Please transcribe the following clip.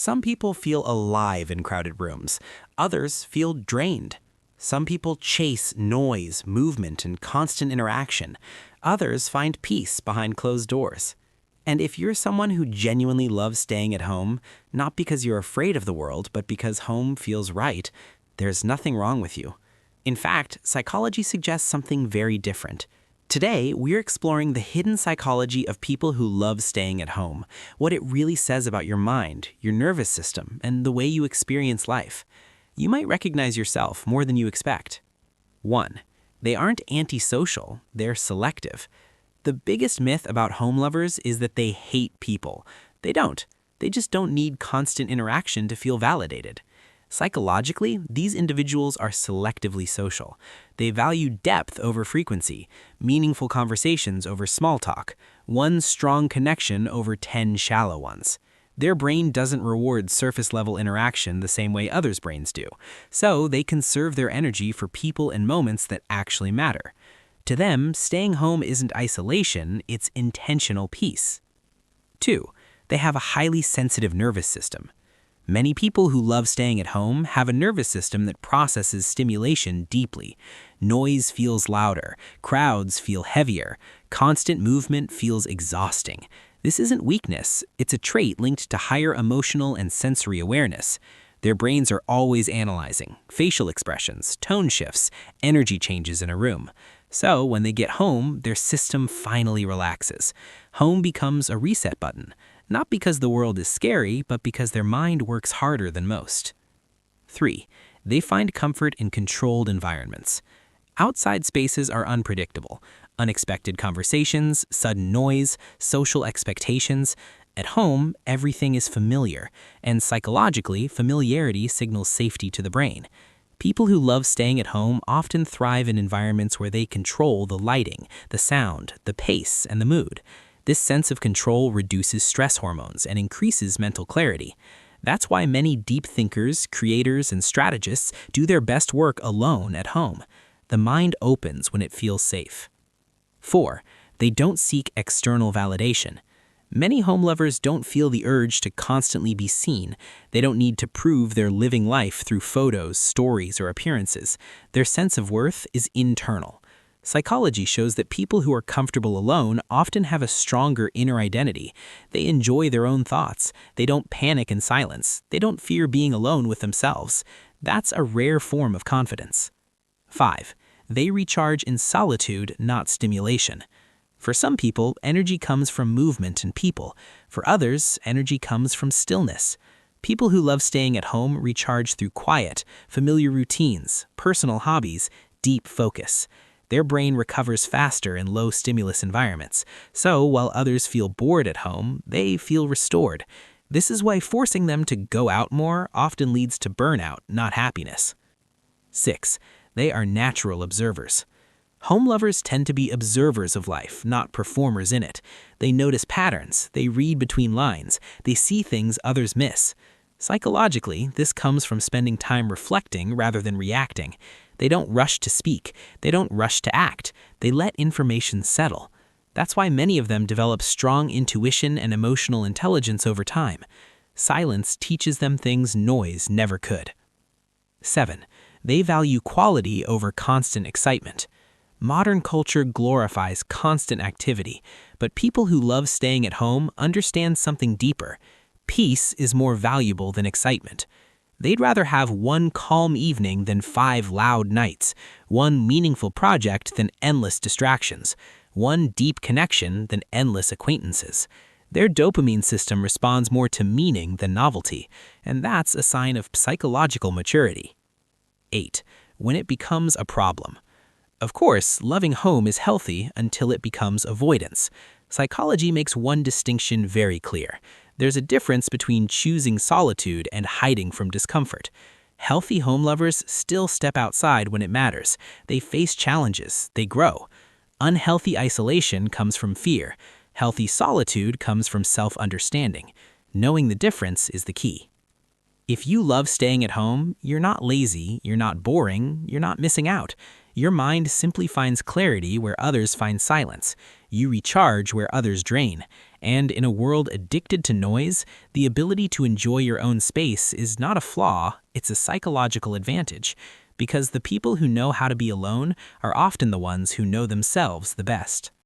Some people feel alive in crowded rooms, others feel drained. Some people chase noise, movement, and constant interaction. Others find peace behind closed doors. And if you're someone who genuinely loves staying at home, not because you're afraid of the world, but because home feels right, there's nothing wrong with you. In fact, psychology suggests something very different. Today, we're exploring the hidden psychology of people who love staying at home, what it really says about your mind, your nervous system, and the way you experience life. You might recognize yourself more than you expect. 1. They aren't antisocial, they're selective. The biggest myth about home lovers is that they hate people. They don't. They just don't need constant interaction to feel validated. Psychologically, these individuals are selectively social. They value depth over frequency, meaningful conversations over small talk, one strong connection over 10 shallow ones. Their brain doesn't reward surface-level interaction the same way others' brains do, so they conserve their energy for people and moments that actually matter. To them, staying home isn't isolation, it's intentional peace. 2. They have a highly sensitive nervous system. Many people who love staying at home have a nervous system that processes stimulation deeply. Noise feels louder, crowds feel heavier, constant movement feels exhausting. This isn't weakness, it's a trait linked to higher emotional and sensory awareness. Their brains are always analyzing facial expressions, tone shifts, energy changes in a room. So when they get home, their system finally relaxes. Home becomes a reset button. Not because the world is scary, but because their mind works harder than most. 3. They find comfort in controlled environments. Outside spaces are unpredictable. Unexpected conversations, sudden noise, social expectations. At home, everything is familiar, and psychologically, familiarity signals safety to the brain. People who love staying at home often thrive in environments where they control the lighting, the sound, the pace, and the mood. This sense of control reduces stress hormones and increases mental clarity. That's why many deep thinkers, creators, and strategists do their best work alone at home. The mind opens when it feels safe. 4. They don't seek external validation. Many home lovers don't feel the urge to constantly be seen. They don't need to prove they're living life through photos, stories, or appearances. Their sense of worth is internal. Psychology shows that people who are comfortable alone often have a stronger inner identity. They enjoy their own thoughts. They don't panic in silence. They don't fear being alone with themselves. That's a rare form of confidence. 5. They recharge in solitude, not stimulation. For some people, energy comes from movement and people. For others, energy comes from stillness. People who love staying at home recharge through quiet, familiar routines, personal hobbies, deep focus. Their brain recovers faster in low-stimulus environments, so while others feel bored at home, they feel restored. This is why forcing them to go out more often leads to burnout, not happiness. 6. They are natural observers. Home lovers tend to be observers of life, not performers in it. They notice patterns, they read between lines, they see things others miss. Psychologically, this comes from spending time reflecting rather than reacting. They don't rush to speak. They don't rush to act. They let information settle. That's why many of them develop strong intuition and emotional intelligence over time. Silence teaches them things noise never could. 7. They value quality over constant excitement. Modern culture glorifies constant activity, but people who love staying at home understand something deeper. Peace is more valuable than excitement. They'd rather have one calm evening than 5 loud nights, one meaningful project than endless distractions, one deep connection than endless acquaintances. Their dopamine system responds more to meaning than novelty, and that's a sign of psychological maturity. 8. When it becomes a problem. Of course, loving home is healthy until it becomes avoidance. Psychology makes one distinction very clear. There's a difference between choosing solitude and hiding from discomfort. Healthy home lovers still step outside when it matters. They face challenges. They grow. Unhealthy isolation comes from fear. Healthy solitude comes from self-understanding. Knowing the difference is the key. If you love staying at home, you're not lazy, you're not boring, you're not missing out. Your mind simply finds clarity where others find silence. You recharge where others drain. And in a world addicted to noise, the ability to enjoy your own space is not a flaw, it's a psychological advantage. Because the people who know how to be alone are often the ones who know themselves the best.